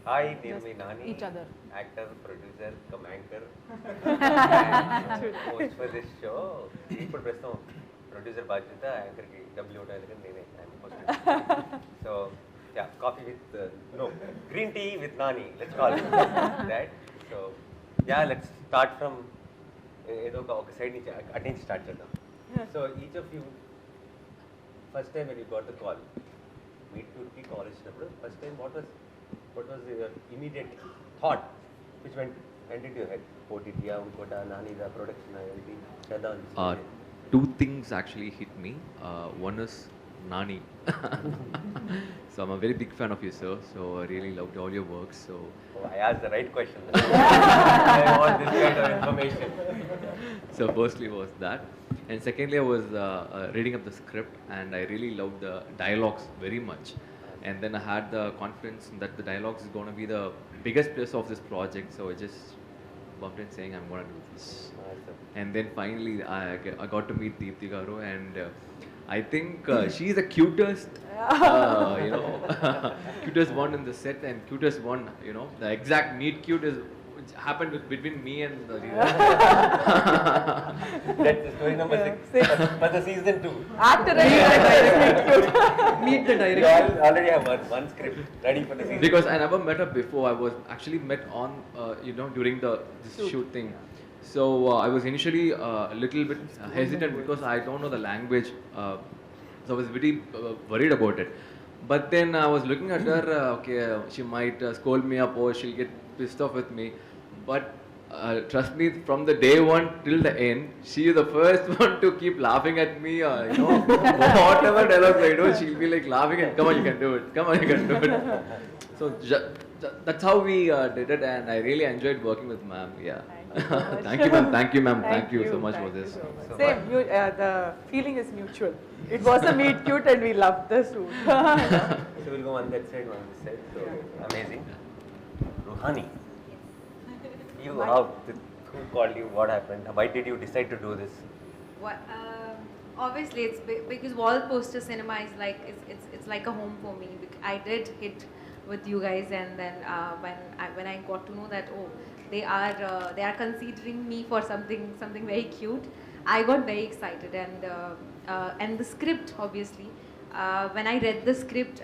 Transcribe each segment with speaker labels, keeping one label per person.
Speaker 1: Hi, name
Speaker 2: Just
Speaker 1: me Nani.
Speaker 2: each other.
Speaker 1: Actor, producer, anchor, and host for this show. ఇప్పుడు ప్రస్తుతం producer బాధ్యత యాంకర్కి డబ్బులు ఇవ్వడానికి నేనే host. So yeah coffee with no green tea with Nani let's call that. So yeah let's start from ఏదో ఒక side నుంచి అటు నుంచి స్టార్ట్ చేద్దాం. So each of you first time when you got the call meet క్యూట్కి call ఇచ్చినప్పుడు first time what was your immediate thought which went into your head? OTT, Unkota, Nani, the production, everything.
Speaker 3: Two things actually hit me. One is Nani. So I'm a very big fan of you, sir. So I really loved all your work. So
Speaker 1: I asked the right question. I want this kind of information.
Speaker 3: So firstly was that, and secondly I was reading up the script, and I really loved the dialogues very much. And then I had the confidence that the dialogues is going to be the biggest plus of this project. So I just bumped in saying I'm going to do this.
Speaker 1: Awesome.
Speaker 3: And then finally I got to meet Deepthi Garu, and I think she's the cutest, cutest one in the set, and cutest one, the exact meet cute is which happened between me and the
Speaker 1: That's the story number 6. But the season 2.
Speaker 2: Actor and director. Meet the
Speaker 1: You
Speaker 2: director.
Speaker 1: already have one script ready for the season.
Speaker 3: Because I never met her before. I was actually met on, during this shoot thing. So I was initially a little bit hesitant because I don't know the language. So I was very worried about it. But then I was looking at her, okay, she might scold me up or she'll get pissed off with me. But trust me, from the day one till the end, she is the first one to keep laughing at me. Whatever dialogues I do, she'll be like laughing and come on, you can do it. Come on, you can do it. So that's how we did it, and I really enjoyed working with ma'am. Yeah. Thank you, ma'am. Thank you, ma'am. Thank you so much for this.
Speaker 1: So
Speaker 2: Same. The feeling is mutual. It was a meet cute, and we loved the shoot.
Speaker 1: So we'll go on that side, on this side. So amazing. Ruhani. You, who called you? What happened? Why did you decide to do this?
Speaker 4: What, obviously, it's because Wall Poster Cinema is like it's like a home for me. I did hit with you guys, and then when I got to know that they are considering me for something very cute, I got very excited, and the script obviously. When I read the script,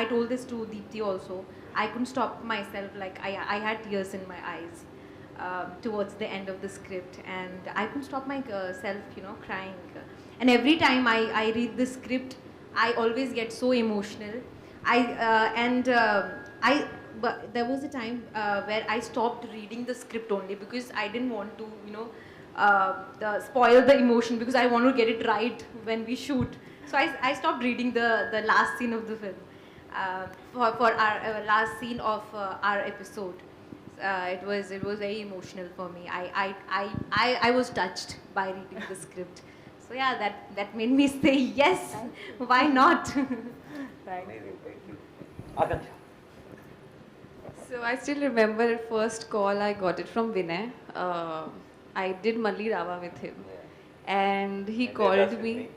Speaker 4: I told this to Deepthi also. I couldn't stop myself. Like I had tears in my eyes. Towards the end of the script, and I couldn't stop myself, crying. And every time I read the script, I always get so emotional. But there was a time where I stopped reading the script only because I didn't want to, spoil the emotion, because I want to get it right when we shoot. So I stopped reading the last scene of the film, for our last scene of our episode. It was very emotional for me. I was touched by reading the script. So yeah, that made me say yes. Why not?
Speaker 1: Amazing. Thank you. Akansha.
Speaker 5: So I still remember first call I got it from Vinay. I did Malli Rava with him, and he
Speaker 1: And
Speaker 5: called
Speaker 1: Devdas with
Speaker 5: me.
Speaker 1: me.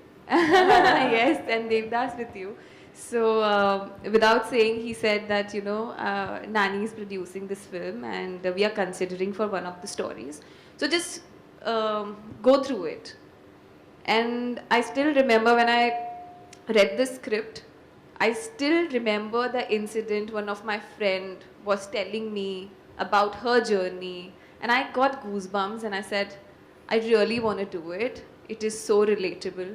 Speaker 5: Yes, and Devdas with you. So without saying, he said that Nani is producing this film, and we are considering for one of the stories. So just go through it. And I still remember when I read the script, I still remember the incident one of my friend was telling me about her journey, and I got goosebumps, and I said, I really want to do it. It is so relatable.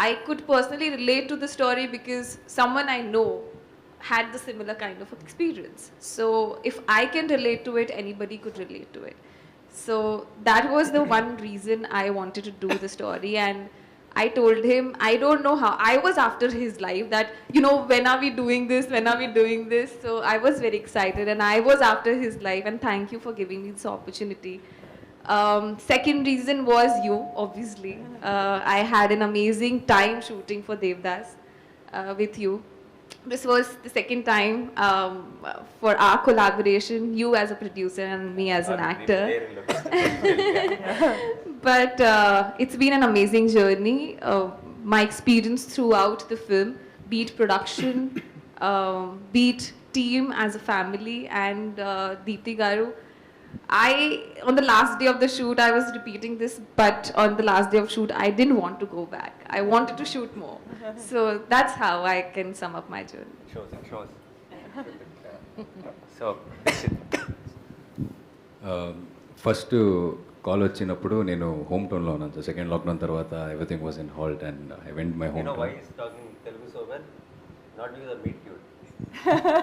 Speaker 5: I could personally relate to the story because someone I know had the similar kind of experience. So if I can relate to it, anybody could relate to it. So that was the one reason I wanted to do the story, and I told him, I don't know how. I was after his life that, when are we doing this? When are we doing this? So I was very excited, and I was after his life, and thank you for giving me this opportunity. Second reason was you, obviously. I had an amazing time shooting for Devdas with you. This was the second time for our collaboration, you as a producer and me as an actor. But it's been an amazing journey. My experience throughout the film, be it production, be it team, as a family, and Deepthi Garu. On the last day of the shoot, I was repeating this, but on the last day of shoot, I didn't want to go back. I wanted to shoot more. So that's how I can sum up my journey.
Speaker 1: Shows. So,
Speaker 6: first call వచ్చినప్పుడు నేను home టౌన్లో ఉన్నాను sir. Second lockdown తర్వాత everything was in halt and I went my
Speaker 1: you
Speaker 6: home
Speaker 1: know why
Speaker 6: town.
Speaker 1: he's talking Telugu so well? Not because of Meet Cute.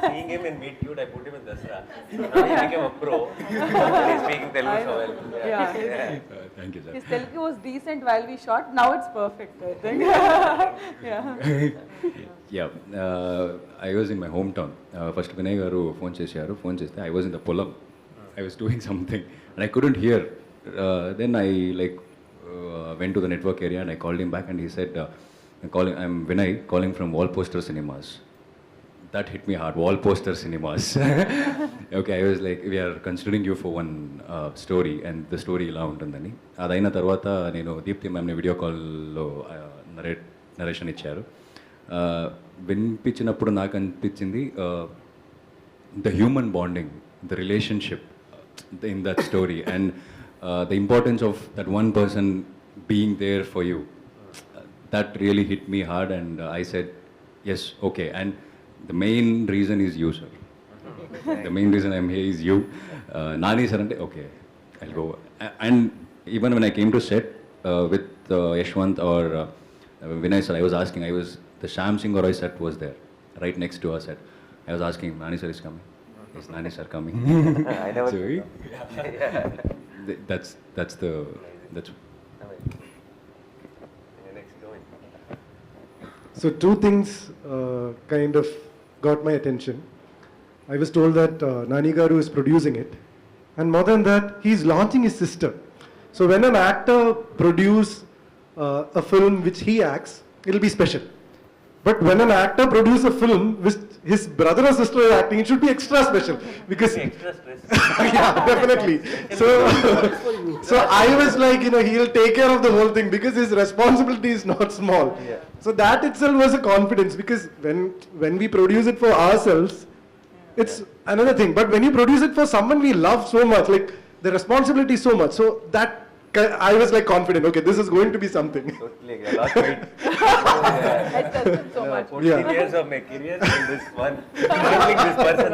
Speaker 1: Seeing him in Meet Cute, I put him in Dasra. So now he became a pro. He's speaking Telugu so well.
Speaker 2: Yeah.
Speaker 6: Thank you sir.
Speaker 2: His Telugu was decent while we shot. Now it's perfect, I think.
Speaker 6: Yeah I was in my home town. First Vinay గారు phone చేశారు. Phone చేస్తే I was in the పొలం. I was doing something and I couldn't hear. Then I went to the network area and I called him back and he said, I'm Vinay calling from Wall Poster Cinemas. That hit me hard. Wall Poster Cinemas. Okay, I was like, we are considering you for one story and the story ఇలా ఉంటుందని. అదైన తర్వాత నేను Deepti మ్యామ్ని video కాల్లో narration ఇచ్చారు. వినిపించినప్పుడు నాకు అనిపించింది the human bonding, the relationship in that story and the importance of that one person being there for you. That really hit me hard and I said, yes, okay. And the main reason is you, sir. The main reason I'm here is you. Nani sir, okay, I'll go. And even when I came to set with Yashwant or Vinay sir, I was asking, the Sham Singh Roy set was there, right next to our set. I was asking, Nani sir is coming. Is Nani sir coming?
Speaker 1: I never
Speaker 6: So, that's
Speaker 1: next going.
Speaker 7: So two things kind of got my attention. I was told that Nani Garu is producing it, and more than that, he's launching his sister. So when an actor produce a film which he acts, it'll be special. But when an actor produces a film which his brother or sister is acting, it should be extra special because
Speaker 1: Extra stress.
Speaker 7: yeah, definitely. So I was like, he'll take care of the whole thing because his responsibility is not small.
Speaker 1: Yeah.
Speaker 7: So that itself was a confidence because when we produce it for ourselves, it's another thing. But when you produce it for someone we love so much, like the responsibility is so much. So that I was like confident. Okay, this is going to be something.
Speaker 1: Totally, I lost weight.
Speaker 2: I trust him so much.
Speaker 1: 14 years of my career in this one, handling this person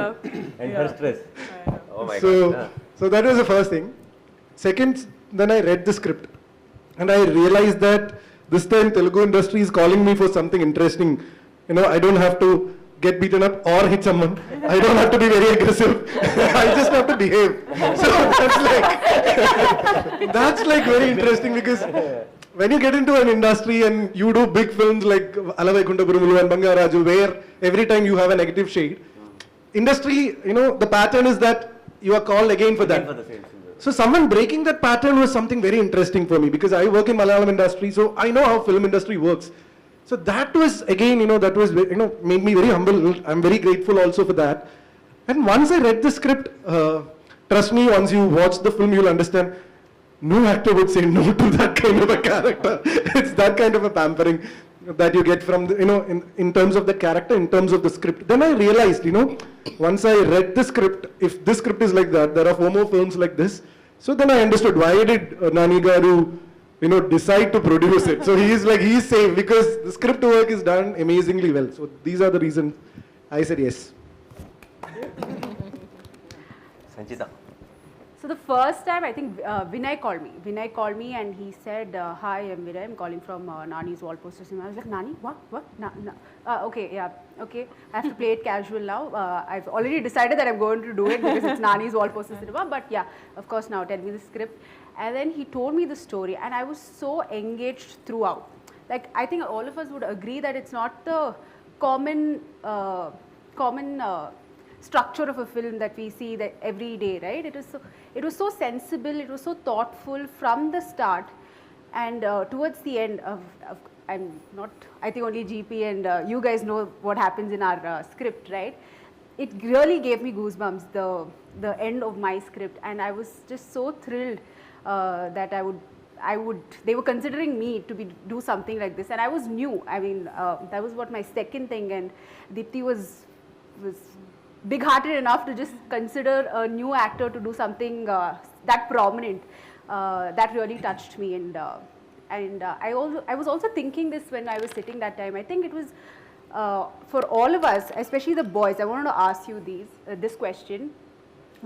Speaker 1: and her stress. Oh my
Speaker 7: So,
Speaker 1: God.
Speaker 7: so that was the first thing. Second, then I read the script and I realized that this time Telugu industry is calling me for something interesting. I don't have to get beaten up or hit someone. I don't have to be very aggressive. I just have to behave. So that's like very interesting because when you get into an industry and you do big films like Alavaikunta Burumulu and Bangaraju, where every time you have a negative shade, industry, the pattern is that you are called again for that.
Speaker 1: For the same thing.
Speaker 7: So someone breaking that pattern was something very interesting for me because I work in Malayalam industry, so I know how film industry works. So that was again, that was made me very humble. I'm very grateful also for that. And once I read the script, trust me, once you watch the film, you'll understand. No actor would say no to that kind of a character. It's that kind of a pampering that you get from the, in terms of the character, in terms of the script. Then I realized, once I read the script, if this script is like that, there are 4 more films like this. So then I understood why did Nani Garu, decide to produce it. So he's safe because the script work is done amazingly well. So these are the reasons I said yes.
Speaker 1: Sanchita.
Speaker 8: So the first time, I think Vinay called me. Vinay called me and he said, hi, I'm Vinay. I'm calling from Nani's Wall Poster Cinema. I was like, Nani? What? Okay, yeah, okay. I have to play it casual now. I've already decided that I'm going to do it because it's Nani's Wall Poster Cinema. But yeah, of course, now tell me the script. And then he told me the story and I was so engaged throughout. Like, I think all of us would agree that it's not the common structure of a film that we see that every day, right? It was so sensible, it was so thoughtful from the start, and towards the end I think only GP and you guys know what happens in our script, right? It really gave me goosebumps, the end of my script, and I was just so thrilled that they were considering me to do something like this, and I was new. I mean, that was what my second thing, and Deepthi was big-hearted enough to just consider a new actor to do something that prominent. That really touched me, and I was also thinking this when I was sitting that time. I think it was for all of us, especially the boys. I wanted to ask you this question.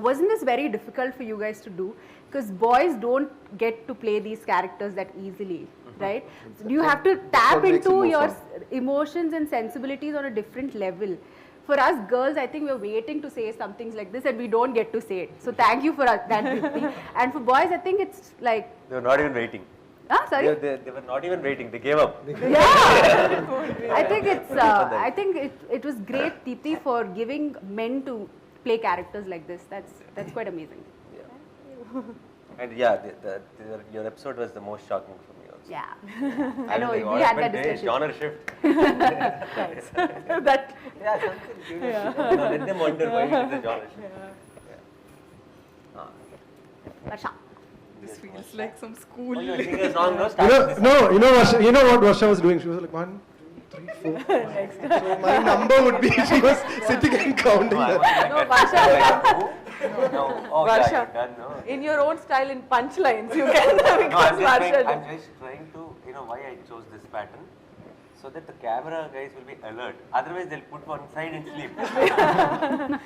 Speaker 8: Wasn't this very difficult for you guys to do? Because boys don't get to play these characters that easily, right? So you have to tap into your emotions and sensibilities on a different level. For us girls, I think we're waiting to say some things like this and we don't get to say it. So thank you for that, Deepti. And for boys, I think it's like...
Speaker 1: They were not even waiting.
Speaker 8: Sorry?
Speaker 1: They were not even waiting. They gave up.
Speaker 8: Yeah. I think it was great, Deepti, for giving men to play characters like this. That's quite amazing.
Speaker 1: Yeah. And yeah, your episode was the most shocking for me also.
Speaker 8: Yeah. I know, we had that discussion.
Speaker 1: Genre shift.
Speaker 2: Nice. That.
Speaker 1: Yeah, something curious. Let them wonder why it is a genre shift.
Speaker 8: Varsha.
Speaker 9: This feels like some school.
Speaker 1: Oh, you were singing a song, no?
Speaker 7: You
Speaker 1: Start
Speaker 7: know,
Speaker 1: with this.
Speaker 7: no, you know what Varsha was doing? She was like 1, 2, 3, 4. So my number would be, she was sitting and counting that.
Speaker 2: No, Varsha.
Speaker 1: No. Oh,
Speaker 2: Varsha.
Speaker 1: yeah, you're done, no?
Speaker 2: In your own style, in punchlines, you can.
Speaker 1: No, I'm
Speaker 2: Varsha.
Speaker 1: just trying to, why I chose this pattern. So that the camera guys will be alert. Otherwise, they'll put one side and sleep.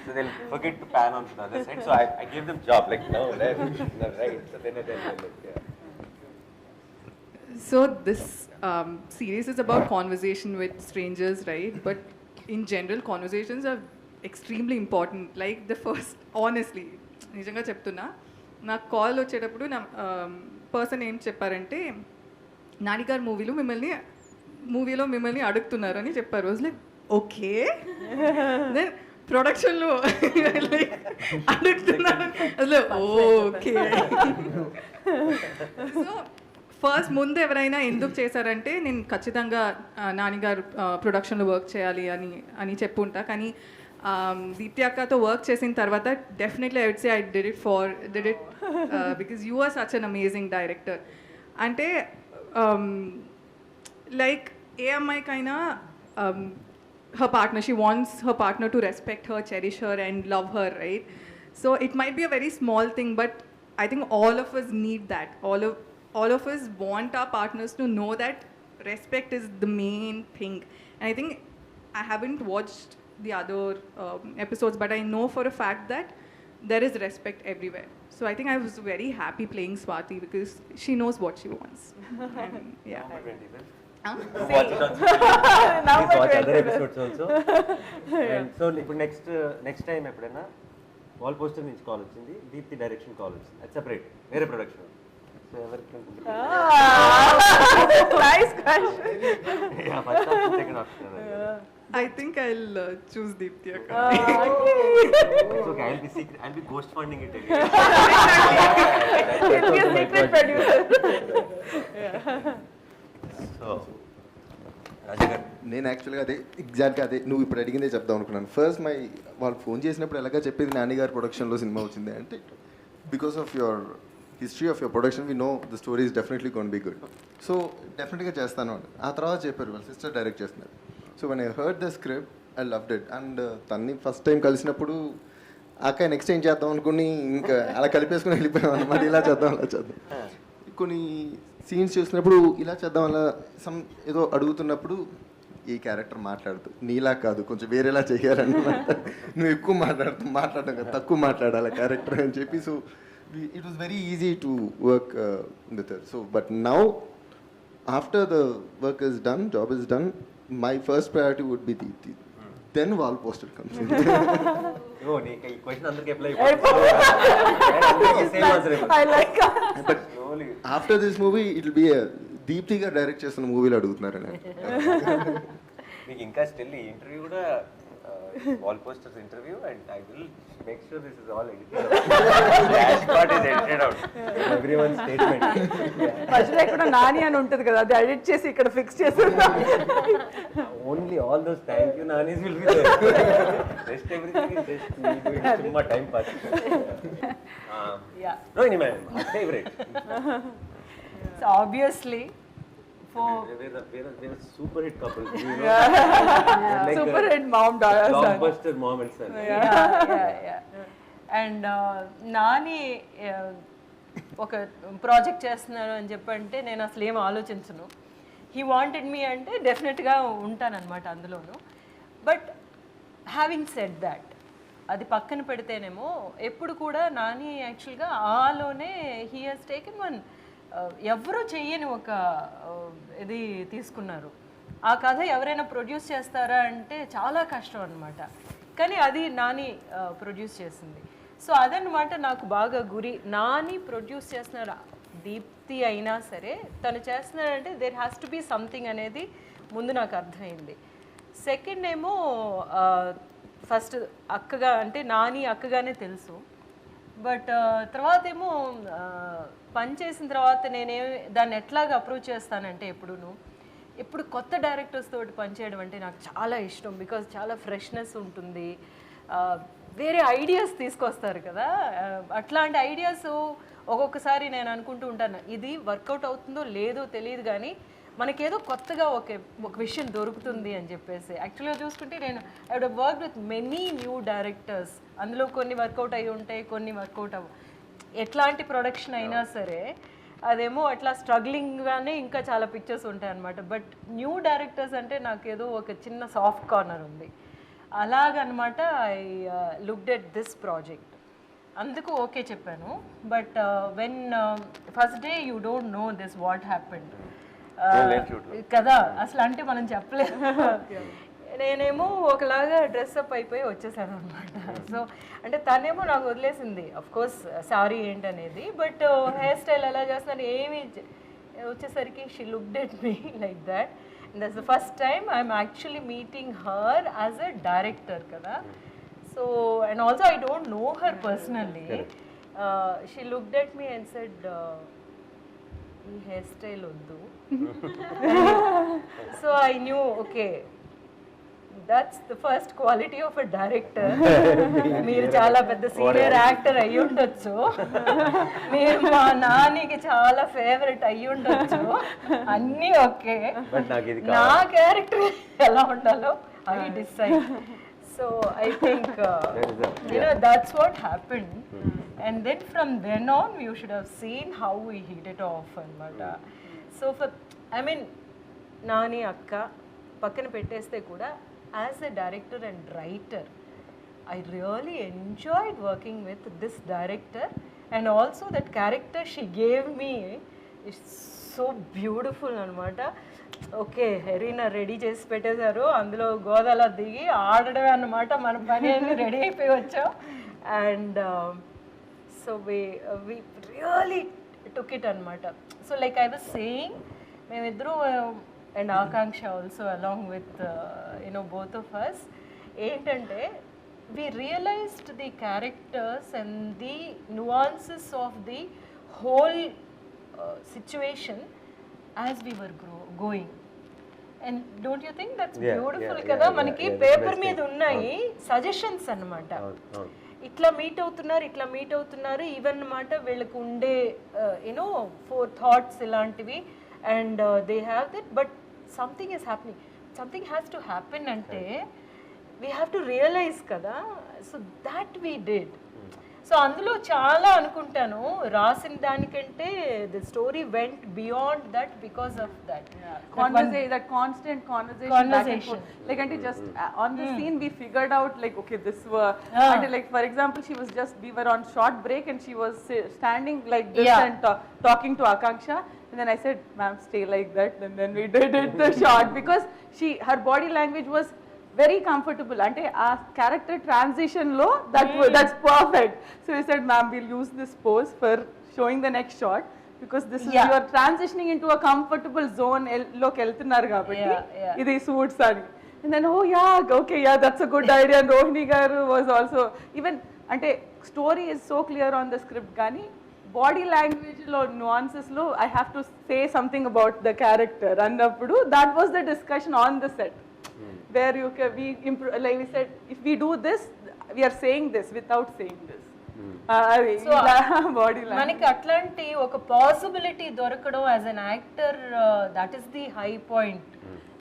Speaker 1: So they'll forget to pan on to the other side. So I gave them job, like, no, left, no, right. So then yeah.
Speaker 9: So this series is about conversation with strangers, right? But in general, conversations are extremely important. Like the first, honestly, నిజంగా చెప్తున్నా, నాకు call వచ్చేటప్పుడు నా person ఏం చెప్పారంటే నాని గారు మూవీలో మిమ్మల్ని అడుగుతున్నారు అని చెప్పారు. వాజ్ లైక్ ఓకే, దెన్ ప్రొడక్షన్లో లైక్ అడుగుతున్నారు, అసలు ఓకే. సో ఫస్ట్ ముందు ఎవరైనా ఎందుకు చేశారంటే నేను ఖచ్చితంగా నానిగారు ప్రొడక్షన్లో వర్క్ చేయాలి అని చెప్పుంటా. కానీ దీప్తి అక్కతో వర్క్ చేసిన తర్వాత definitely I would say I did it because you are such an amazing director. అంటే like AMI kinda her partner, she wants her partner to respect her, cherish her and love her, right? So it might be a very small thing, but I think all of us need that. All of us want our partners to know that respect is the main thing. And I think I haven't watched the other episodes, but I know for a fact that there is respect everywhere. So I think I was very happy playing Swati because she knows what she wants. And, yeah.
Speaker 1: Watch it on Please watch other episodes also. And so next time ఎప్పుడైనా wall poster నుంచి call వచ్చింది, Deepti direction call వచ్చింది, అది separate వేరే production. So ఎవరికి ఉంటుంది?
Speaker 2: Nice question.
Speaker 1: Yeah, first option, second option.
Speaker 9: I think I'll choose Deepti Akka.
Speaker 1: It's okay, I'll be ghost funding it again.
Speaker 2: He'll be a secret producer.
Speaker 1: So, Raja garu.
Speaker 10: నేను యాక్చువల్గా ఎగ్జాక్ట్గా నువ్వు ఇప్పుడు అడిగిందే చెప్దాం అనుకున్నాను. ఫస్ట్ వాళ్ళు ఫోన్ చేసినప్పుడు ఎలాగా చెప్పేది నాన్నగారు ప్రొడక్షన్లో సినిమా వచ్చింది అంటే because of your history of your production we know the story is definitely gonna be good. So డెఫినెట్గా చేస్తాను అని ఆ తర్వాత చెప్పారు వాళ్ళ సిస్టర్ డైరెక్ట్ చేస్తున్నారు. So when I heard the script I loved it. And తన్ని ఫస్ట్ టైం కలిసినప్పుడు అక్క నెక్స్ట్ ఏం చేద్దాం అనుకుని ఇంకా అలా కలిపేసుకుని వెళ్ళిపోయాం అన్నమాట. ఇలా చేద్దాం అలా చేద్దాం. కొన్ని సీన్స్ చూసినప్పుడు ఇలా చేద్దాం అలా ఏదో అడుగుతున్నప్పుడు ఈ క్యారెక్టర్ మాట్లాడుతూ నీలా కాదు కొంచెం వేరేలా చేయాలన్నమాట. నువ్వు ఎక్కువ మాట్లాడడం కదా, తక్కువ మాట్లాడాలి క్యారెక్టర్ అని చెప్పి. So it was very easy to work with her. So but now after the work is done, job is done, my first priority would be Deepti. Then wall poster comes in.
Speaker 1: No, nee question andarki apply ayipothundi. Same answer ayipothundi.
Speaker 2: I like that.
Speaker 10: But after this movie it will be a Deepti ga direct చేస్తున్న మూవీలో అడుగుతున్నారు.
Speaker 1: మీకు ఇంకా still ఈ interview కూడా wall posters interview and I will make sure this is all edited. Dash part is edited out. Everyone statement.
Speaker 2: మధ్యలో ఇక్కడ నాని అని ఉంటుంది కదా, అది ఎడిట్ చేసి ఇక్కడ ఫిక్స్ చేస్తున్నా.
Speaker 1: Only all those thank you nanis will be there. Rest everything is just me doing chumma time pass.
Speaker 2: Yeah.
Speaker 1: No, my favorite.
Speaker 2: So obviously, for
Speaker 1: we're a super hit couple. You know?
Speaker 2: yeah.
Speaker 1: Like
Speaker 2: super
Speaker 1: a
Speaker 2: hit mom daughter son.
Speaker 1: blockbuster mom and son.
Speaker 2: And Nani ఒక project చేస్తున్నారు అని చెప్పంటే నేను అసలు ఏం ఆలోచించను. He wanted me అంటే డెఫినెట్గా ఉంటానన్నమాట అందులోను. బట్ హ్యావింగ్ సెడ్ దాట్, అది పక్కన పెడితేనేమో ఎప్పుడు కూడా నాని యాక్చువల్గా ఆలోనే హీ హాజ్ టేకెన్ వన్ ఎవరూ చెయ్యని ఒక ఇది తీసుకున్నారు. ఆ కథ ఎవరైనా ప్రొడ్యూస్ చేస్తారా అంటే చాలా కష్టం అనమాట. కానీ అది నాని ప్రొడ్యూస్ చేసింది. సో అదనమాట నాకు బాగా గురి. నాని ప్రొడ్యూస్ చేస్తున్నారు, దీప్తి అయినా సరే తను చేస్తున్నారంటే there has to be something అనేది ముందు నాకు అర్థమైంది. సెకండ్ ఏమో ఫస్ట్ అక్కగా అంటే నాని అక్కగానే తెలుసు. బట్ తర్వాత ఏమో పని చేసిన తర్వాత దాన్ని ఎట్లాగా అప్రోచ్ చేస్తానంటే ఎప్పుడు కొత్త డైరెక్టర్స్ తోటి పనిచేయడం అంటే నాకు చాలా ఇష్టం. బికాజ్ చాలా ఫ్రెష్నెస్ ఉంటుంది, వేరే ఐడియాస్ తీసుకొస్తారు కదా. అట్లాంటి ఐడియాస్ ఒక్కొక్కసారి నేను అనుకుంటూ ఉంటాను ఇది వర్కౌట్ అవుతుందో లేదో తెలియదు కానీ మనకేదో కొత్తగా ఒక విషయం దొరుకుతుంది అని చెప్పేసి. యాక్చువల్గా చూసుకుంటే నేను I wood work with many new directors. అందులో కొన్ని వర్కౌట్ అయ్యి ఉంటాయి, కొన్ని వర్కౌట్ అవ్వ. ఎట్లాంటి ప్రొడక్షన్ అయినా సరే అదేమో అట్లా స్ట్రగ్లింగ్గానే ఇంకా చాలా పిక్చర్స్ ఉంటాయి అన్నమాట. బట్ న్యూ డైరెక్టర్స్ అంటే నాకేదో ఒక చిన్న సాఫ్ట్ కార్నర్ ఉంది. అలాగనమాట I looked at this project. అందుకు ఓకే చెప్పాను. But when first day you don't know this what happened కదా, అసలు అంటే మనం చెప్పలేదు. నేనేమో ఒకలాగా డ్రెస్అప్ అయిపోయి వచ్చేసాను అనమాట. సో అంటే తనేమో నాకు వదిలేసింది అఫ్కోర్స్ సారీ ఏంటనేది. బట్ హెయిర్ స్టైల్ ఎలా చేస్తున్నాను ఏమి వచ్చేసరికి she looked at me like that. And that's the first time I'm actually meeting her as a director కదా. So and also I don't know her personally. She looked at me and said ఈ hair style వద్దు. So I knew okay that's the first quality of a director. మీరు చాలా పెద్ద senior actor అయ్యి ఉండొచ్చు, మీరు మా నానికి చాలా ఫేవరెట్ అయ్యి ఉండొచ్చు, అన్నీ ఓకే, నా క్యారెక్టర్ ఎలా ఉండాలో I decide. So I think that's what happened. And then from then on you should have seen how we hit it off anamata. So for I mean Nani akka pakkana petteste kuda as a director and writer I really enjoyed working with this director, and also that character she gave me is so beautiful anamata. Okay హెరీనా ready చేసి పెట్టేశారు, అందులో గోదాలో దిగి ఆడడమే అన్నమాట, మన పని అన్ని ready అయిపోయి వచ్చాం. And so we really took it అనమాట. So like I was saying మేమిద్దరూ and Akanksha also along with both of us ఏంటంటే we realized the characters and the nuances of the whole situation as we were going. And don't you think that's beautiful kada? Manaki paper మీద ఉన్నాయి suggestions అన్నమాట. ఇట్లా meet అవుతున్నారు even అన్నమాట. వీళ్ళకు ఉండే four thoughts ఇలాంటివి and they have that. But something is happening, something has to happen అంటే వీ హ్యావ్ టు రియలైజ్ కదా. So that we did. So అందులో చాలా అనుకుంటాను రాసిన దానికంటే the story vent beyond that because of that
Speaker 11: that constant conversation. Like and just on the scene we figured out like okay this and like for example we were on short break and she was standing like this and talking to Akanksha, and then I said ma'am stay like that, and then we did it the shot because her body language was very comfortable ante a character transition lo that's perfect. So we said ma'am we'll use this pose for showing the next shot because this is you are transitioning into a comfortable zone look eltunnaru kabatti idi suits ani. And then oh yeah okay yeah that's a good idea. And Rohini garu was also even ante story is so clear on the script gani body language lo nuances lo I have to say something about the character annappudu that was the discussion on the set where like we said if we do this we are saying this without saying this. అది
Speaker 2: So,
Speaker 11: body
Speaker 2: మనకి అట్లాంటి ఒక possibility దొరకడం as an actor, that is the high point.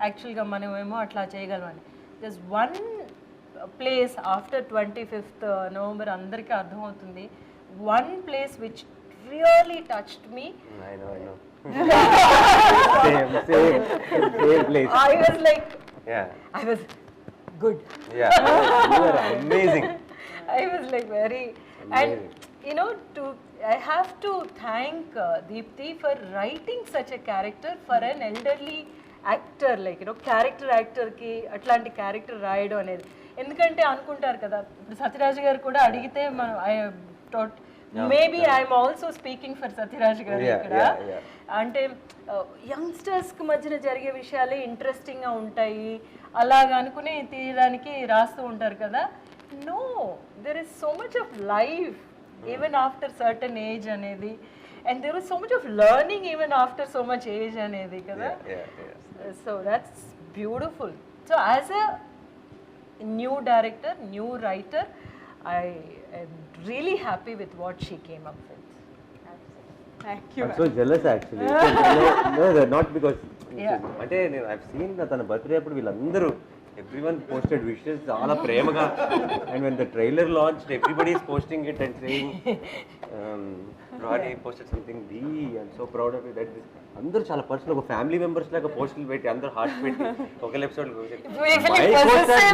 Speaker 2: యాక్చువల్గా మనం ఏమో అట్లా చేయగలమని. Just one place after 25th November అందరికీ అర్థమవుతుంది. One place which really touched me.
Speaker 1: I know. Same place.
Speaker 2: I was like,
Speaker 1: Yeah.
Speaker 2: I was good.
Speaker 1: Yeah. You are amazing.
Speaker 2: I was like very, and you know, I have to thank Deepthi for writing such a character for an elderly actor, like character actor ki atlanti character రాయడం అనేది. ఎందుకంటే అనుకుంటారు కదా, సత్యరాజ్ గారు కూడా అడిగితే మనం maybe I'm also speaking for Sathyaraj గారు ఇక్కడ. అంటే యంగ్స్టర్స్కి మధ్యన జరిగే విషయాలే ఇంట్రెస్టింగ్గా ఉంటాయి అలాగ అనుకుని తీయడానికి రాస్తూ ఉంటారు కదా. No, there is so much of life even after certain age అనేది, and there is so much of learning even after so much age అనేది కదా. So that's beautiful. So as a new director, new writer, I am really happy with what she came up with.
Speaker 11: Thank you.
Speaker 1: I'm so jealous actually. No, not because. అంటే నేను I've seen తన birthday అప్పుడు వీళ్ళందరూ everyone posted wishes చాలా ప్రేమగా, and when the trailer launched everybody is posting it and saying Ronnie posted something, I'm so proud of you that this అందరూ చాలా personal ఒక ఫ్యామిలీ మెంబర్స్ లాగా పోస్టులు పెట్టి అందరూ హార్ట్ పెట్టి ఒక episode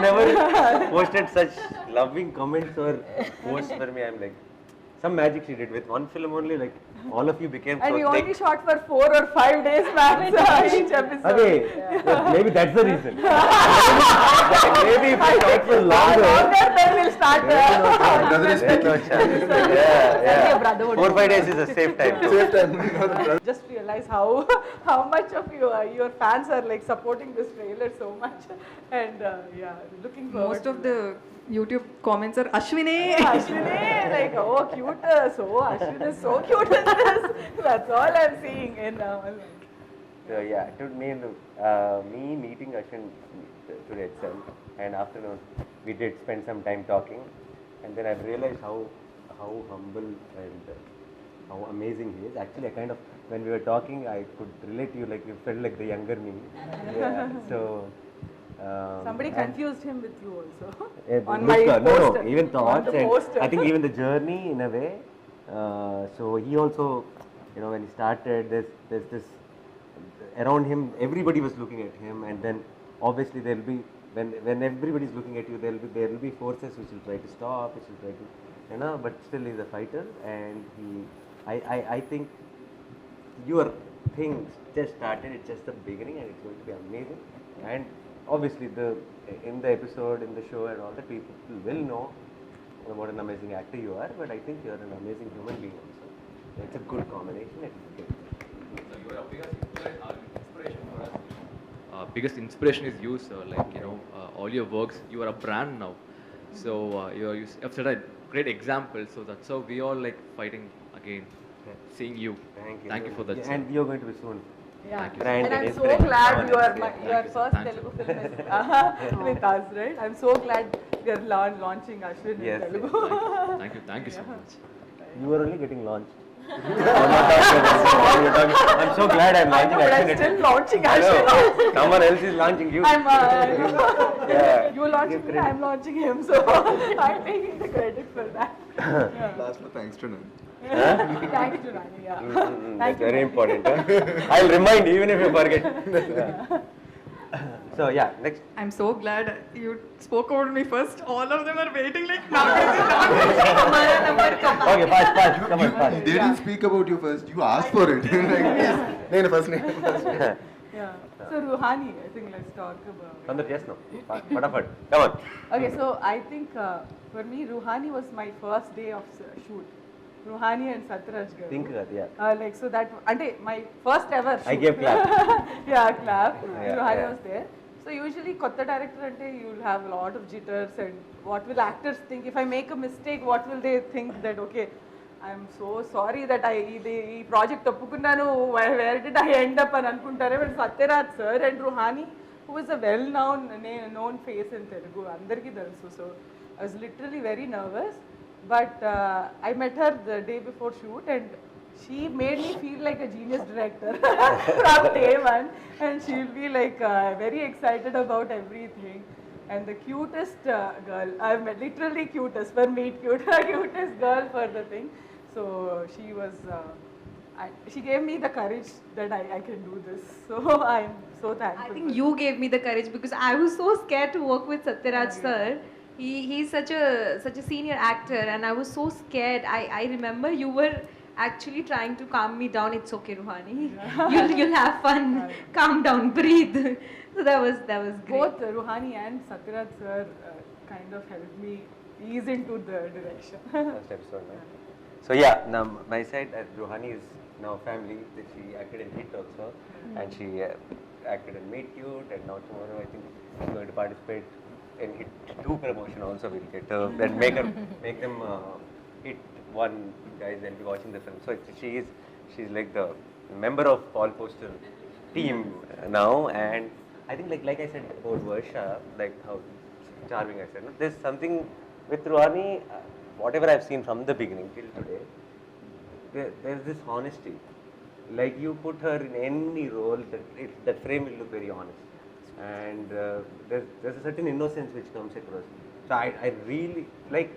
Speaker 1: never posted such loving comments or post for me. I'm like some magic she did with one film only, like all of you became
Speaker 11: And
Speaker 1: so
Speaker 11: we
Speaker 1: thick.
Speaker 11: only shot for 4 or 5 days max each episode.
Speaker 1: Okay, maybe that's the reason. Maybe if we shot for longer,
Speaker 11: Then we'll start.
Speaker 1: yeah. 4-5 days is a safe time.
Speaker 11: Just realize how much of your fans are like supporting this trailer so much, and looking forward.
Speaker 9: Most of the YouTube comments are Ashwini.
Speaker 11: Ashwini, like, oh cute, so Ashwin is so cute in this. That's all I'm seeing. And
Speaker 1: So yeah, to me meeting Ashwin today itself, and afternoon we did spend some time talking, and then I realized how humble and how amazing he is. Actually, I kind of, when we were talking, I could relate to you, like you felt like the younger me. Yeah. So.
Speaker 11: Somebody confused him with you also.
Speaker 1: On my poster. No, even thoughts and I think even the journey in a way. So he also, when he started, there's this around him, everybody was looking at him, and then obviously there'll be when everybody's looking at you, there will be forces which will try to stop, which will try to, but still he's a fighter, and I think your thing just started. It's just the beginning, and it's going to be amazing. And obviously in the episode, in the show and all that, people will know what an amazing actor you are, but I think you are an amazing human being also. It's a good combination. It's good.
Speaker 3: So you are a biggest inspiration for us. Biggest inspiration is you, sir. Like all your works, you are a brand now. So you have set a great example. So that's how we all like fighting again, seeing you. Thank you for that.
Speaker 1: And you're going to be soon.
Speaker 11: Yeah,
Speaker 1: Brand
Speaker 11: and I'm so
Speaker 1: inspiration.
Speaker 11: glad your
Speaker 3: you, sir.
Speaker 11: first
Speaker 3: Thanks,
Speaker 11: Telugu film is with us, right? I'm so glad we are launching Ashwin
Speaker 1: Yes,
Speaker 11: in Telugu.
Speaker 3: Thank you so much.
Speaker 1: You are only getting launched. I'm so glad I'm launching
Speaker 11: But I'm
Speaker 1: Ashwin.
Speaker 11: still launching
Speaker 1: I know.
Speaker 11: Ashwin.
Speaker 1: Someone else is launching you.
Speaker 11: I'm
Speaker 1: Yeah.
Speaker 11: you launching me, I'm launching him, so I'm taking the credit for that.
Speaker 10: Last one, thanks to Nani.
Speaker 11: Thanks to Nani, yeah.
Speaker 1: That's very important. I'll remind even if you forget. So yeah, next.
Speaker 9: I'm so glad you spoke about me first. All of them are waiting like now.
Speaker 1: Okay, fast. Come on, fast.
Speaker 10: They didn't speak about you first. You asked for it. Like, yes. Name first.
Speaker 11: Yeah. So Ruhani, I think let's talk about.
Speaker 1: Sandar, yes, no. Fast. Come on.
Speaker 11: Okay, so I think for me, Ruhani was my first day of shoot. Ruhani and Satraj garu.
Speaker 1: Think that, yeah.
Speaker 11: Like so that, ante my first ever shoot.
Speaker 1: I gave clap.
Speaker 11: Yeah, clap.
Speaker 1: Yeah,
Speaker 11: Ruhani
Speaker 1: yeah.
Speaker 11: was there. So usually kotta director ante you'll have a lot of jitters and what will actors think? If I make a mistake, what will they think that okay, I'm so sorry that I the project oppukunnanu, where did I end up and anukuntare. But Satyaraj sir and Ruhani, who is a well known face in Telugu, andarki telusu. So I was literally very nervous. but I met her the day before shoot, and she made me feel like a genius director from day one, and she'll be like very excited about everything. And the cutest girl, I've met literally cutest, for meet cute, cutest girl for the thing. So she was, she gave me the courage that I can do this. So I'm so thankful.
Speaker 4: I think you gave me the courage because I was so scared to work with Satyaraj sir. He's such a senior actor, and I was so scared. I remember you were actually trying to calm me down. It's okay, Ruhani. You'll have fun. Calm down, breathe. So that was great.
Speaker 11: Both Ruhani and Satyaraj sir kind of helped me ease into the direction.
Speaker 1: First episode, no? So yeah, now my side, Ruhani is now family. She acted in Hit also, and she acted in Meet Cute, and now tomorrow I think she's going to participate in Hit 2 promotion also. We'll get then make them Hit 1 guys and be watching the film. So she's like the member of Paul Poster team now, and I think like I said about Varsha, like how charming I said. No? There's something with Ruhani, whatever I've seen from the beginning till today, there's this honesty. Like you put her in any role, that frame will look very honest, and there's a certain innocence which comes across. So I really like,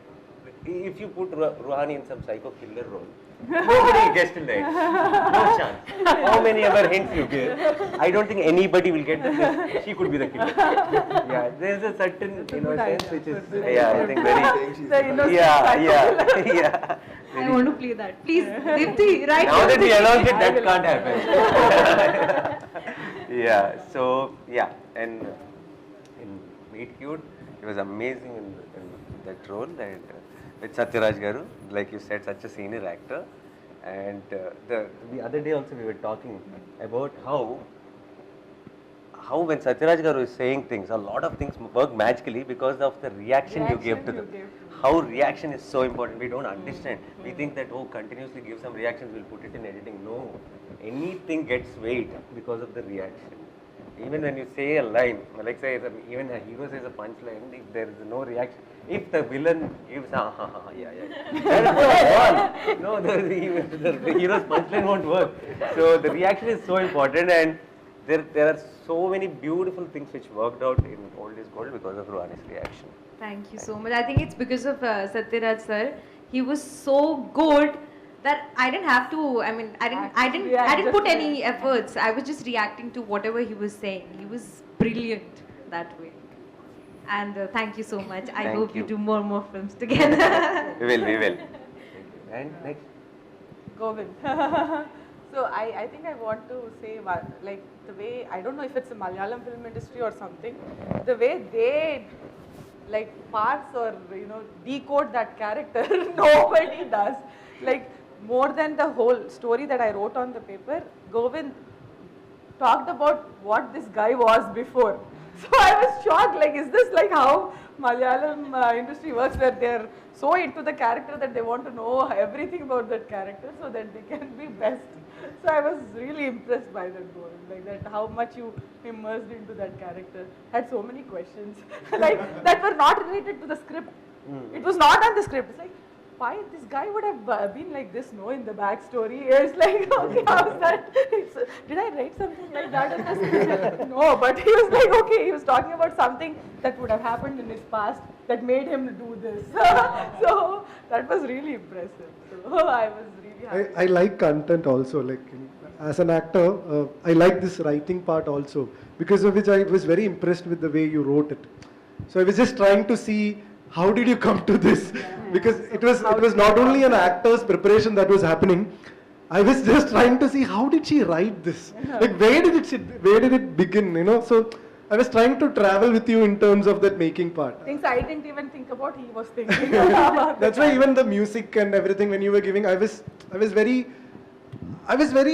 Speaker 1: if you put Ruhani in some psycho killer role, nobody will guess till the end. No chance. How many other hints you give? I don't think anybody will get that she could be the killer. Yeah, there's a certain innocence which is, I think very. Yeah.
Speaker 4: I want to play that. Please, Deepthi, right
Speaker 1: now that we announced it, that can't happen. Yeah. So yeah, and in Meet Cute, it was amazing in that role, and with Satyaraj Garu, like you said, such a senior actor. And the other day also we were talking about how when Satyaraj Garu is saying things, a lot of things work magically because of the reaction you give to them. How reaction is so important. We don't understand. We think that, continuously give some reactions, we'll put it in editing. No. Anything gets weight because of the reaction. Even when you say a line, like say, even a hero says a punchline, if there is no reaction, if the villain gives yeah, that is no, the hero's punchline won't work. So the reaction is so important, and there are so many beautiful things which worked out in Old is Gold because of Ruhani's reaction.
Speaker 4: Thank you so much. I think it's because of Satyaraj sir. He was so good that I didn't have to. I didn't put any efforts. I was just reacting to whatever he was saying. He was brilliant that way. And thank you so much. I hope you do more films together.
Speaker 1: We will. And next,
Speaker 11: Govind. So I think I want to say, like, the way, I don't know if it's a Malayalam film industry or something, the way they like parse or decode that character, nobody does. Like, more than the whole story that I wrote on the paper, Govind talked about what this guy was before. So I was shocked, like, is this like how Malayalam industry works, where they're so into the character that they want to know everything about that character so that they can be best. So I was really impressed by that Govind, like that how much you immersed into that character. Had so many questions, like that were not related to the script. It was not on the script. It's like, why this guy would have been like this, in the backstory. It's like, okay, how's that? Did I write something like that in the script? No, but he was like, okay, he was talking about something that would have happened in his past that made him do this. So that was really impressive. So I was really happy.
Speaker 7: I like content also. Like, as an actor, I like this writing part also, because of which I was very impressed with the way you wrote it. So I was just trying to see, how did you come to this? Because it was not only an actor's preparation that was happening. I was just trying to see, how did she write this? Like, where did it begin? So I was trying to travel with you in terms of that making part.
Speaker 11: Things I didn't even think about, he was thinking.
Speaker 7: That's why even the music and everything when you were giving, I was very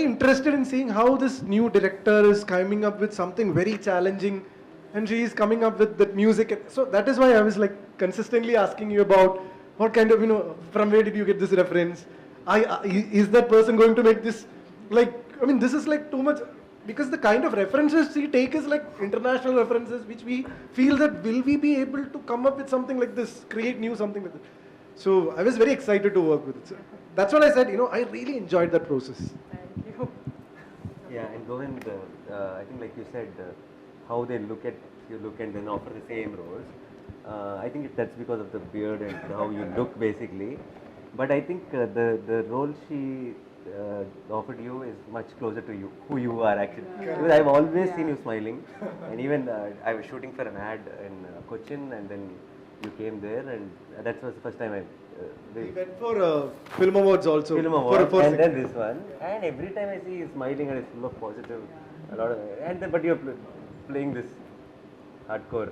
Speaker 7: interested in seeing how this new director is coming up with something very challenging, and she is coming up with that music. So that is why I was like consistently asking you about what kind of, from where did you get this reference? Is that person going to make this, like, this is like too much, because the kind of references we take is like international references, which we feel that will we be able to come up with something like this, create new something like this. So I was very excited to work with it. So that's what I said, I really enjoyed that process.
Speaker 2: Thank you.
Speaker 1: Yeah, and Govind, I think like you said, how they look at you look and then offer the same roles. I think that's because of the beard and how you look basically. But I think the role she offered you is much closer to you, who you are actually. Because I've always seen you smiling, and even I was shooting for an ad in Cochin, and then you came there, and that was the first time I.
Speaker 7: We went for film awards also.
Speaker 1: Film award, and then this one, and every time I see you smiling and it's full of positive, a lot of, and then, but you're playing this hardcore,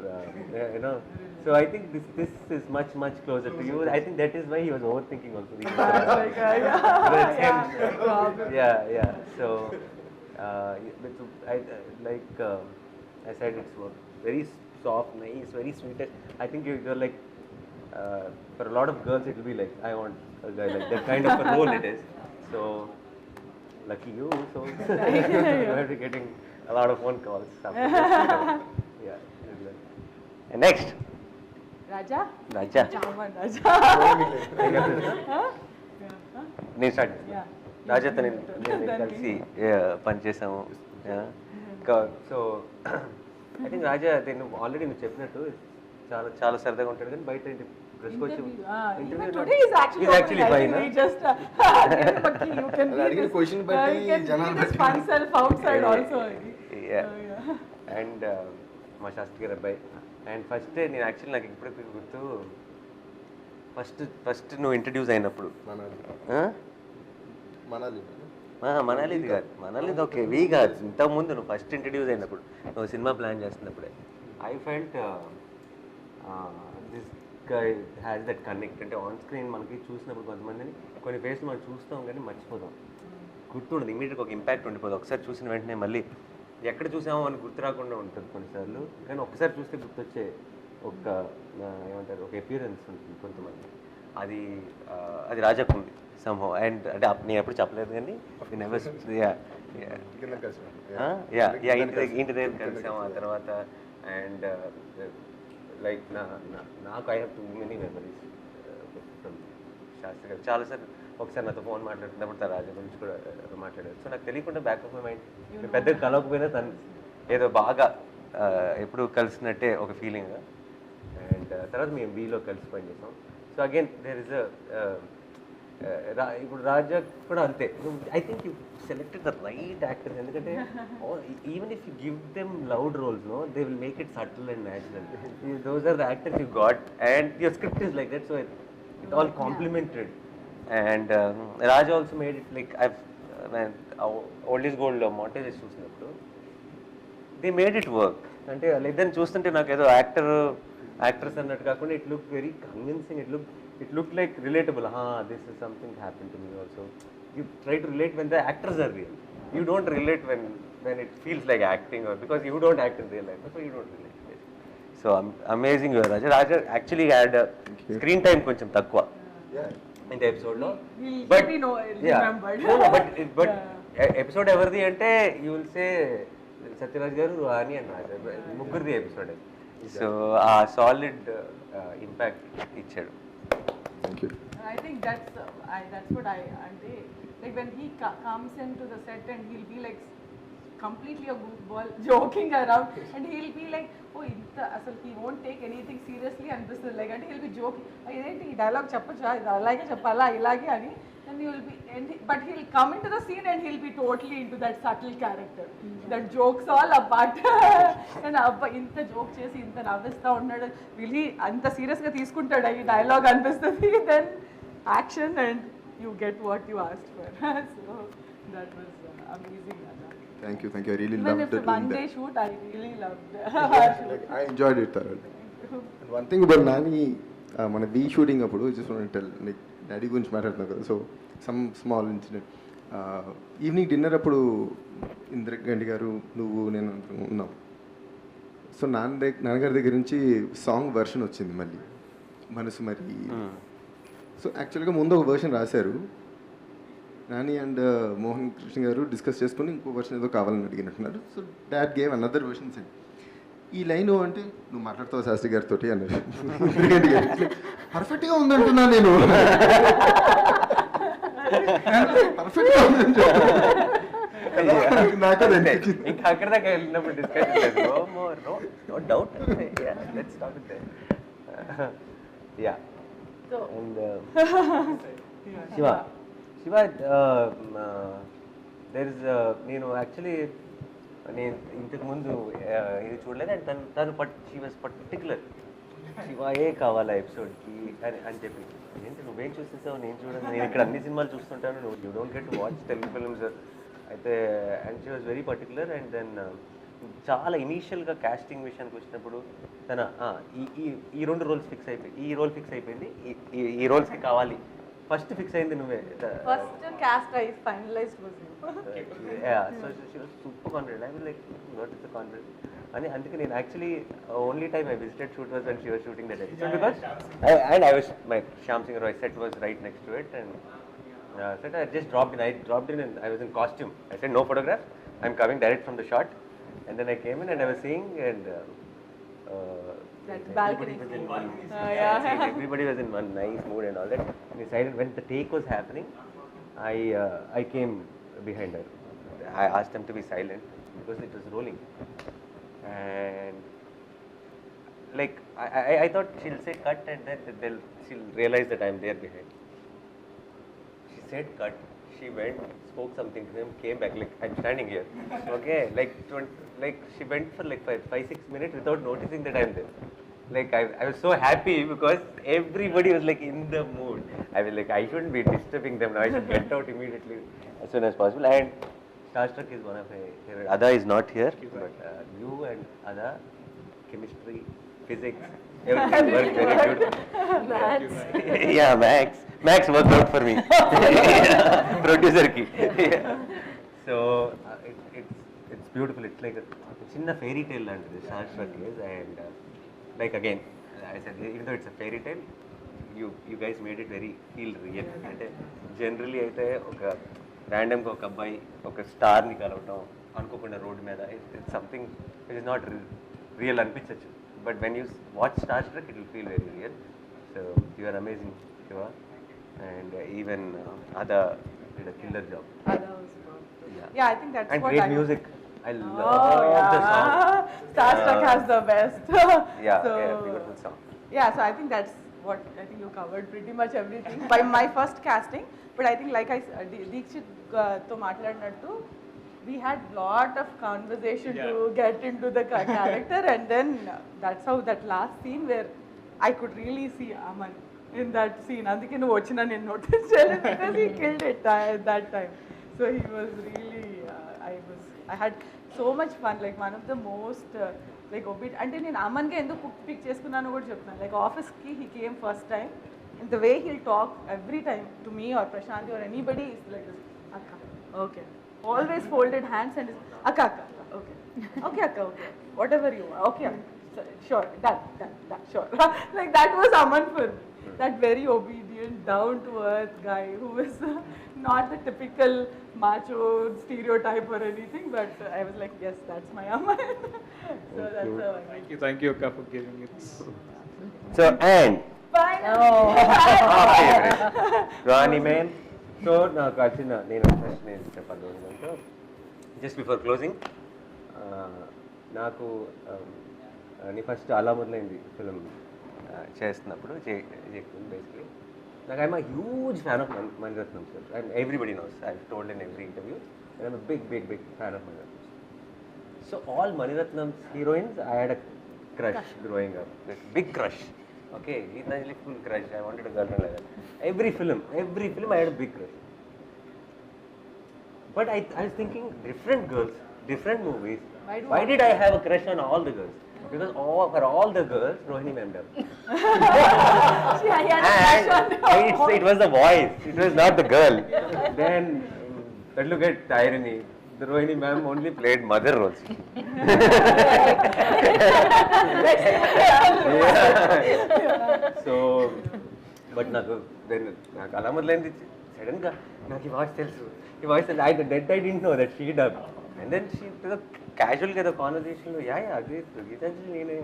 Speaker 1: So I think this is much closer to you. I think that is why he was overthinking also. Yeah. So, I said, it's very soft, nice, very sweet. I think you're like. For a lot of girls, it will be like, I want a guy like that kind of a role it is. So, lucky you. So, you have to getting a lot of phone calls. After this. Yeah. And next.
Speaker 11: Raja?
Speaker 1: Raja.
Speaker 11: Chaman Raja.
Speaker 1: నేను start రాజాతో నేను కలిసి పనిచేసాము. So I think రాజా నువ్వు already నువ్వు చెప్పినట్టు చాలా సరదాగా ఉంటాడు, కానీ బయట డ్రెస్కి వచ్చి యాక్చువల్లీ ఫైన్.
Speaker 10: అడిగిన క్వశ్చన్ బట్టి జనాలు
Speaker 1: అండ్ మా శాస్త్రి గారు అబ్బాయి. అండ్ ఫస్ట్ నేను యాక్చువల్లీ నాకు ఇప్పుడు గుర్తు, ఫస్ట్ నువ్వు ఇంట్రడ్యూస్ అయినప్పుడు మనాలిది కాదు, మనాలిది ఓకే వీ కాదు, ఇంతకుముందు నువ్వు ఫస్ట్ ఇంట్రడ్యూస్ అయినప్పుడు నువ్వు సినిమా ప్లాన్ చేస్తున్నప్పుడే I felt this guy has that connect. అంటే ఆన్ స్క్రీన్ మనకి చూసినప్పుడు కొంతమందిని కొన్ని ఫేస్లు మనం చూస్తాం కానీ మర్చిపోతాం, గుర్తుండదు, ఇమీడియట్గా ఒక ఇంపాక్ట్ ఉండిపోదు. ఒకసారి చూసిన వెంటనే మళ్ళీ ఎక్కడ చూసామో అని గుర్తు రాకుండా ఉంటుంది కొన్నిసార్లు, కానీ ఒకసారి చూస్తే గుర్తొచ్చే ఒక ఏమంటారు ఒక అపియరెన్స్ ఉంటుంది కొంతమంది. అది రాజాకు ఉంది సంహో. అండ్ అంటే నేను ఎప్పుడు చెప్పలేదు కానీ ఇంటి దగ్గర కలిసాము ఆ తర్వాత. అండ్ లైక్ నాకు I have too many memories from Shastri garu. చాలాసార్లు ఒకసారి నాతో ఫోన్ మాట్లాడుతున్నప్పుడు రాజా గురించి కూడా మాట్లాడారు. సో నాకు తెలియకుండా బ్యాక్ ఆఫ్ మై మైండ్ పెద్దగా కలవకపోయినా తను ఏదో బాగా ఎప్పుడు కలిసినట్టే ఒక ఫీలింగ్. అండ్ తర్వాత మేము వీలో కలిసి పనిచేసాం. సో అగైన్ దేర్ ఇస్ ఇప్పుడు రాజా కూడా అంతే. I think you selected the right actors, ఎందుకంటే even if you give them loud roles they will make it subtle and natural. Those are the actors you got and your script is like that, so it all complemented. And Raj also made it like Old is Gold montages చూసినప్పుడు they made it work. అంటే like దాన్ని చూస్తుంటే నాకు ఏదో actors అన్నట్టు కాకుండా it look very convincing, it look like relatable. This is something happen to me also. You try to relate when the actors are real. You don't relate when it feels like acting, or because you don't act in real life, so you don't relate. So amazing you are, Raja actually had screen time కొంచెం తక్కువ in the episode లో, but episode ఎవరిది అంటే you will say Sathyaraj గారు, రాణి and Raja, ముగ్గురిది episode. So ఆ solid impact ఇచ్చాడు.
Speaker 11: I think that's what I like when he comes into the set and he'll be like completely a goofball joking around, and he'll be like, oh inta asal he won't take anything seriously and this is like, and he'll be joking, identi ee dialogue cheppacha alage cheppala ilage ani, and he will be but he'll come into the scene and he'll be totally into that subtle character, that jokes all apart. And abba inta joke chesi inta navista unnadu, really anta serious ga తీసుకుంటాడా ఈ dialogue అనిపిస్తుంది. Then action and you get what you asked for. So that was amazing.
Speaker 10: Thank you. I really
Speaker 11: Even
Speaker 10: loved
Speaker 11: if
Speaker 10: it.
Speaker 11: One day shoot, I really loved it.
Speaker 10: Like, I enjoyed it thoroughly. And one thing about Nani, మన V shooting అప్పుడు just want to tell, like daddy గురించి మాట్లాడుతున్నాం కదా, so some small incident. Evening dinner అప్పుడు ఇంద్రగండి గారు, నువ్వు, నేను ఉన్నాం. సో నాన్నగారి దగ్గర నుంచి సాంగ్ వర్షన్ వచ్చింది మళ్ళీ, మనసు మరి. సో యాక్చువల్గా ముందు ఒక వర్షన్ రాశారు, నాని అండ్ మోహన్ కృష్ణ గారు డిస్కస్ చేసుకుని ఇంకో వర్షన్ ఏదో కావాలని అడిగినట్టున్నారు. So dad gave another version send. ఈ లైన్ అంటే నువ్వు మాట్లాడుతావు శాస్త్రి గారితో అన్నారు. పర్ఫెక్ట్గా ఉందంటున్నా నేను, పర్ఫెక్ట్గా ఉందని నాకు అది అనిపించింది.
Speaker 1: ఇంకా అక్కడ దాకా వెళ్ళినప్పుడు డిస్కషన్ లేదు. No doubt. Let's start with yeah. And Shiva there is నేను యాక్చువల్లీ నేను ఇంతకుముందు ఇది చూడలేదు. అండ్ తను షీ వాజ్ పర్టికులర్, శివాయే కావాలా ఎపిసోడ్కి అని చెప్పి. ఏంటి నువ్వేం చూసేసావు, నేను చూడను, నేను ఇక్కడ అన్ని సినిమాలు చూస్తుంటాను, నువ్వు you don't get to watch Telugu films అయితే. And she was very particular. And then చాలా ఇనీషియల్గా కాస్టింగ్ విషయానికి వచ్చినప్పుడు తన ఈ 2 రోల్స్ ఫిక్స్ అయిపోయి, ఈ రోల్ ఫిక్స్ అయిపోయింది, ఈ రోల్స్కి కావాలి, ఫస్ట్ ఫిక్స్ అయింది నువ్వే.
Speaker 11: First cast I finalized was you.
Speaker 1: Yeah, so she was super confident. I was like, what is the confidence? And అందుకే నేను actually only time I visited shoot was when she was shooting that episode, because I was my Shyam Singh Roy set was right next to it, and said I just dropped in and I was in costume. I said no photograph, I'm coming direct from the shot. And then I came in and I was seeing, and
Speaker 11: That balcony.
Speaker 1: Everybody was in one nice mood and all that. And decided when the take was happening, I came behind her. I asked them to be silent because it was rolling. And like I thought she'll say cut, and then she'll realize that I'm there behind. She said cut. She went, spoke something to him, came back, like I'm standing here. Okay, like she went for like 5-6 minutes without noticing that I'm there. Like I was so happy because everybody was like in the mood. I was like, I shouldn't be disturbing them now. I should get out immediately as soon as possible. And Starstruck is one of my favorite. Ada is not here, but you and Ada, chemistry, physics, everything worked very beautiful.
Speaker 2: Maths.
Speaker 1: Yeah, Max worked out for me. Producer ki. So it's beautiful. It's like a chinna fairy tale and the Starstruck is, and like again, I said, even though it's a fairy tale, you guys made it very feel real. అంటే generally అయితే ఒక ర్యాండమ్గా ఒక అబ్బాయి ఒక స్టార్ని కలవటం అనుకోకుండా road మీద, it's something it is not real అనిపించవచ్చు. But when you watch Starstruck, it will feel very real. So you are amazing, Shiva. And even Ada did a killer job.
Speaker 11: Ada was good. Yeah, I think that's
Speaker 1: and
Speaker 11: what
Speaker 1: great music. I love the song.
Speaker 11: Starstruck has the best.
Speaker 1: Yeah,
Speaker 11: So,
Speaker 1: beautiful song.
Speaker 11: Yeah, so I think that's what I think you covered pretty much everything by my first casting. But I think like I Deekshit to matladinattu, we had lot of conversation to get into the character, and then that's how that last scene where I could really see Aman in that scene. Andike nu vachina nenu notice cheyaledu because he killed it at that time. So he was really I had so much fun, like one of the most like obedient. అంటే నేను అమన్గా ఎందుకు pick చేసుకున్నాను కూడా చెప్తున్నాను. Like ఆఫీస్కి he came first time, and the way he'll talk every time to me or Prashanti or anybody is like అక్క okay, always folded hands and అక్క అక్క ఓకే ఓకే అక్క okay whatever you okay sure done sure. Like that was Aman for me. That very obedient, down to earth guy who was not the typical macho stereotype or anything, but I was like, yes, that's my Aman. So that's how I like.
Speaker 12: Thank you, Akka, for giving it.
Speaker 1: So, and Rani man. So, నాకు వచ్చిన నేను first నేను చెప్పాలి అనుకుంటూ just before closing, నాకు నీ first అలా మొదలైంది ఫిలిం చేస్తున్నప్పుడు బేసిక్లీ నాకు I'm a huge fan of Maniratnam sir. And everybody knows, I told in every interview, I'm a big fan of Maniratnam. So all Maniratnam's heroines I had a crush growing up, like big crush. Okay, it's not like full crush, I wanted a girlfriend like that. Every film I had a big crush. But I was thinking, different girls, different movies, why did I have a crush on all the girls? Because for all the girls, Rohini ma'am did. And it was the voice, it was not the girl. Then look at irony, the Rohini ma'am only played mother roles. So, but నాకు అలా మొదలైంది సడన్గా నాకు ఈ voice తెలుసు, I didn't know that she dubbed. And then she, casual గా కాన్వర్జేషన్లో అదే గీతాంజలి నేను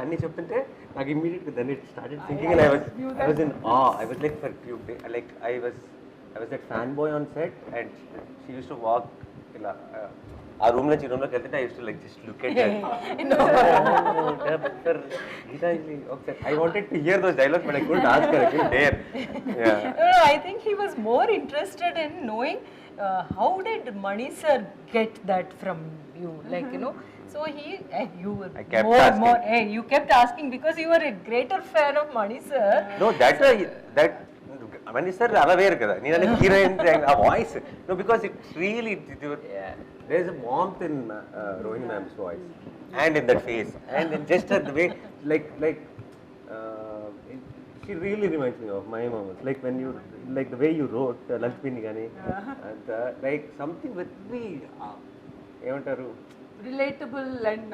Speaker 1: అన్ని చెప్తుంటే నాకు ఇమ్మీడియట్గా దాన్ని started thinking and I was in awe. I was like for few days, like I was that fanboy on set, and she used to walk ఇలా ఆ రూమ్ నుంచి ఈ రూమ్లోకి వెళ్తుంటే I used to like just look at her. Sir, Geetanjali, okay, I wanted to hear those dialogues but I couldn't ask her, I couldn't dare. Yeah.
Speaker 2: No, I think he was more interested in knowing how did Mani sir get that from you, like, you know. So you were
Speaker 1: I kept asking.
Speaker 2: you kept asking because you were a greater fan of Mani sir.
Speaker 1: No, that Mani sir aware kada. Neenane heroine a voice. No, because it's really there's a warmth in Rohini ma'am's voice and in that face and in just the way like she really reminds me of my mom. Like when you like the way you wrote Lakshmi Gani and like something with me ఏమంటారు
Speaker 11: Relatable and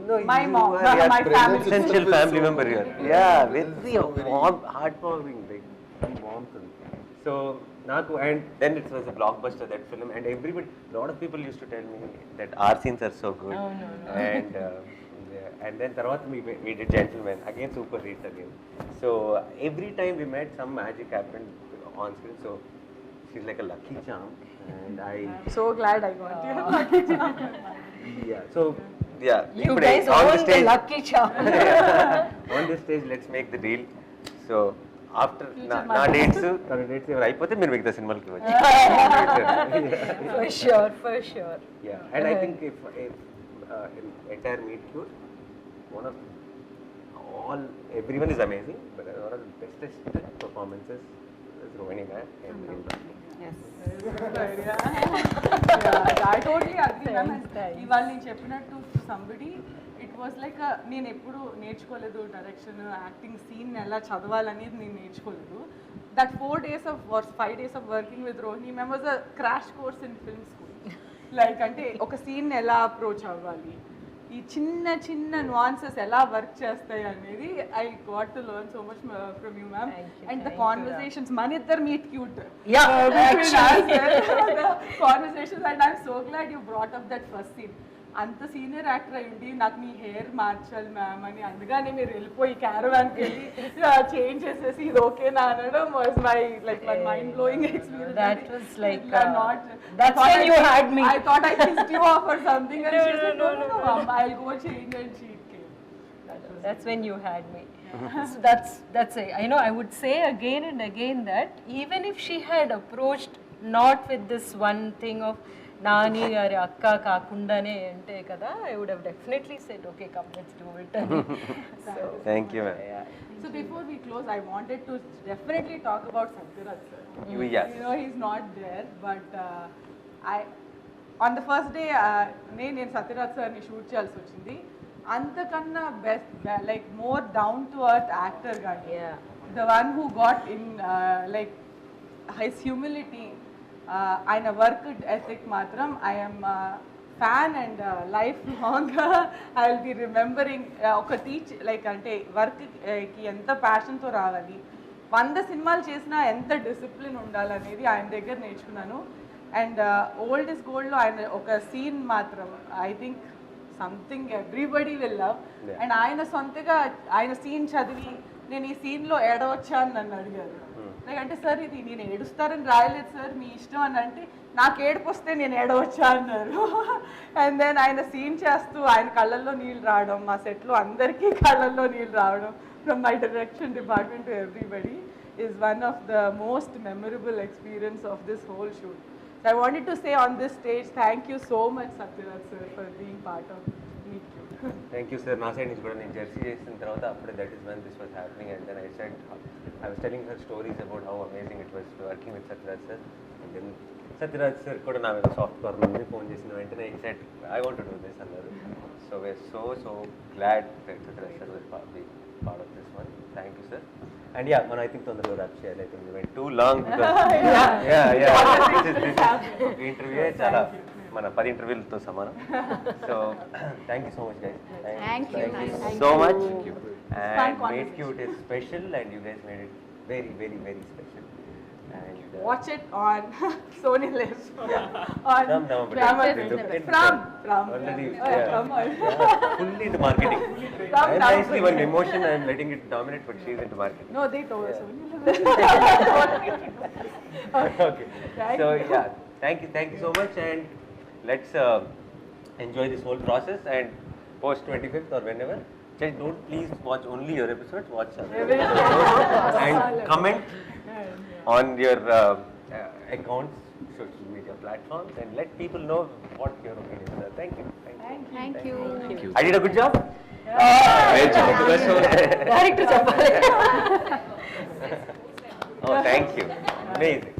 Speaker 1: no,
Speaker 11: my
Speaker 1: you
Speaker 11: mom,
Speaker 1: are
Speaker 11: my family.
Speaker 1: essential family member here. Yeah, very warm, heartwarming, like some warmth. So, Naku, and then it was a blockbuster, that film, and everybody, a lot of people used to tell me that our scenes are so good.
Speaker 2: Oh, no.
Speaker 1: And then Tarvat we did Gentleman, again super hit again. So every time we met, some magic happened on screen. So she's like a lucky charm, and
Speaker 11: So glad I got you. Lucky charm.
Speaker 1: yeah. So yeah,
Speaker 2: You guys
Speaker 1: on
Speaker 2: own the lucky charm.
Speaker 1: on this stage, let's make the deal. So after నా dates తన dates ఎవరు అయిపోతే మీరు మిగతా సినిమాలకి వచ్చి
Speaker 2: For sure.
Speaker 1: Yeah, and I think if entire meet cute, everyone is amazing, but one of the bestest performances is Rohini ma'am and
Speaker 2: Yes.
Speaker 11: I totally agree, ma'am. ఇవాళ నేను చెప్పినట్టు somebody, it was like నేను ఎప్పుడు నేర్చుకోలేదు direction acting scene ఎలా చదవాలనేది నేను నేర్చుకోలేదు. That 4 days of or 5 days of working with Rohini ma'am was a crash course in film school. Like అంటే ఒక సీన్ ఎలా అప్రోచ్ అవ్వాలి, ఈ చిన్న చిన్న nuances ఎలా వర్క్ చేస్తాయి అనేది I got to learn so much from you ma'am. And the conversations మన ఇద్దరు meet cute conversations and I'm so glad you brought up that first scene. అంత సీనియర్ యాక్టర్ అయి ఉండి నాకు మీ హెయిర్ మార్చాలి మ్యామ్ అని అందుకని మీరు వెళ్ళిపోయి క్యారవాన్కి వెళ్ళి చేంజ్ చేసేసి ఇది ఓకేనా అనడం was my like my mind blowing experience.
Speaker 2: That was like
Speaker 11: not
Speaker 2: that's when you had me.
Speaker 11: I thought I kissed you off or something and she said no, mom, I'll go change and she came.
Speaker 2: That's when you had me. So that's it. I know I would say again and again that even if she had approached not with this one thing of Nani గారి అక్క కాకుండానే అంటే కదా, I would have definitely said okay, come let's do it. So
Speaker 1: thank you ma'am.
Speaker 11: So before we close, I wanted to definitely talk about Satyaraj sir.
Speaker 1: Yes.
Speaker 11: You know he's not there, but on the first day నేను సత్యరాజ్ సార్ని shoot చేయాల్సి వచ్చింది. అంతకన్నా best like more down to earth actor కానీ the one who got in like his humility, ఆయన work ethic మాత్రం I'm fan and life long I will be remembering. ఒక like అంటే వర్క్కి ఎంత ప్యాషన్తో రావాలి, 100 సినిమాలు చేసినా ఎంత డిసిప్లిన్ ఉండాలనేది ఆయన దగ్గర నేర్చుకున్నాను. అండ్ ఓల్డ్ ఇస్ గోల్డ్లో ఆయన ఒక సీన్ మాత్రం I think something everybody will love. And ఆయన సొంతగా ఆయన సీన్ చదివి నేను ఈ సీన్లో ఏడవచ్చా అని నన్ను అడిగారు. లైక్ అంటే సార్ ఇది నేను ఏడుస్తారని రాయలేదు సార్, మీ ఇష్టం అని అంటే నాకు ఏడుపు వస్తే నేను ఏడవచ్చా అన్నారు. అండ్ దెన్ ఆయన సీన్ చేస్తూ ఆయన కళ్ళల్లో నీళ్ళు రావడం, మా సెట్లో అందరికీ కళ్ళల్లో నీళ్ళు రావడం from my direction department to everybody is one of the most memorable experience of this whole shoot. So I wanted to say on this stage, thank you so much Satyaraj sir for being part of Meet Cute.
Speaker 1: Thank you sir. నా side నుంచి కూడా నేను Jersey చేసిన తర్వాత అప్పుడే that is when this was happening, and then I was telling her stories about how amazing it was working with Satyaraj sir. And then Satyaraj sir కూడా నా మీద సాఫ్ట్ కార్నర్ నుండి ఫోన్ చేసిన వెంటనే he said I want to do this అన్నారు. So we're so glad that Satyaraj sir will be part of this one. Thank you sir. And yeah, man, I think తొందరగా wrap చేయాలి. I think we went too long because this interview చాలా మన 10 ఇంటర్వ్యూలతో సమానం. So thank you so much guys.
Speaker 8: Thank you
Speaker 1: so much. And Meet Cute is special and you guys made it very special. And
Speaker 11: watch it on Sony Live. On
Speaker 1: From November.
Speaker 11: Glamour. From
Speaker 1: Already,
Speaker 11: from
Speaker 1: fully into marketing.
Speaker 11: From
Speaker 1: I'm
Speaker 11: now
Speaker 1: nicely
Speaker 11: to-
Speaker 1: one emotion, I'm letting it dominate, but she's into marketing.
Speaker 11: No, they told us Sony
Speaker 1: Okay. So yeah, thank you so much, and let's enjoy this whole process, and post 25th or whenever, just don't please watch only your episodes, watch other episodes, and comment on your accounts, social media platforms, and let people know what your opinions are. Thank you.
Speaker 8: Thank you.
Speaker 3: Thank you.
Speaker 1: I did a good job.
Speaker 3: Great job.
Speaker 2: Direct చెప్పాలి.
Speaker 1: Oh, thank you. Amazing.